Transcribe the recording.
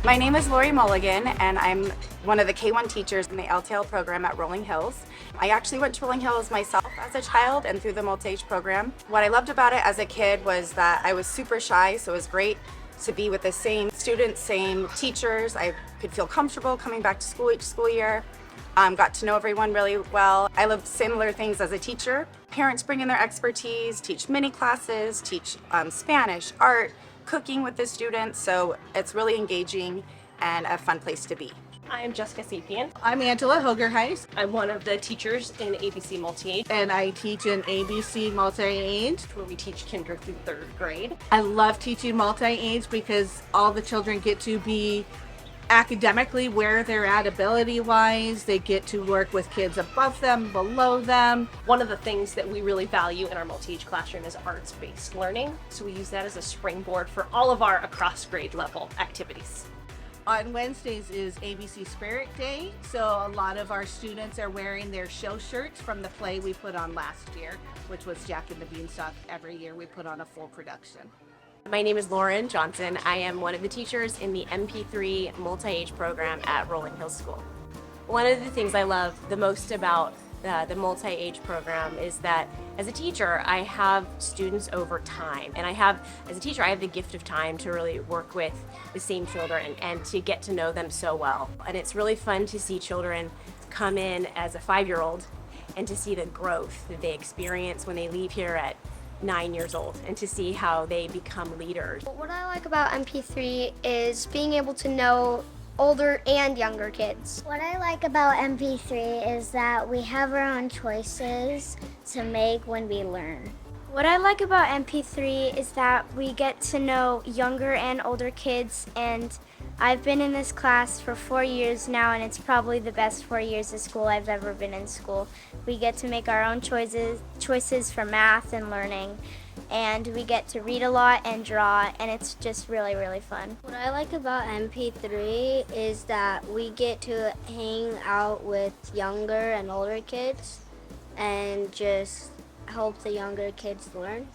My name is Lori Mulligan, and I'm one of the K-1 teachers in the LTL program at Rolling Hills. I actually went to Rolling Hills myself as a child and through the Multiage program. What I loved about it as a kid was that I was super shy, so it was great to be with the same students, same teachers. I could feel comfortable coming back to school each school year. Got to know everyone really well. I love similar things as a teacher. Parents bring in their expertise, teach mini classes, teach Spanish, art, cooking with the students, so it's really engaging and a fun place to be. I'm Jessica Sapien. I'm Angela Hogerheis, I'm one of the teachers in ABC Multiage, and I teach in ABC Multi-Age. where we teach kinder through third grade. I love teaching multi-age because all the children get to be academically where they're at ability-wise. They get to work with kids above them, below them. One of the things that we really value in our multi-age classroom is arts-based learning, so we use that as a springboard for all of our across grade level activities. On Wednesdays is ABC Spirit Day, so a lot of our students are wearing their show shirts from the play we put on last year, which was Jack and the Beanstalk. Every year we put on a full production. My name is Lauren Johnson. I am one of the teachers in the MP3 Multi-Age program at Rolling Hills School. One of the things I love the most about the multi-age program is that as a teacher, I have students over time, and as a teacher, I have the gift of time to really work with the same children and to get to know them so well. And it's really fun to see children come in as a 5-year-old and to see the growth that they experience when they leave here at 9 years old, and to see how they become leaders. What I like about MP3 is being able to know older and younger kids. What I like about MP3 is that we have our own choices to make when we learn. What I like about MP3 is that we get to know younger and older kids, and I've been in this class for 4 years now, and it's probably the best 4 years of school I've ever been in school. We get to make our own choices for math and learning, and we get to read a lot and draw, and it's just really, really fun. What I like about MP3 is that we get to hang out with younger and older kids and just help the younger kids learn.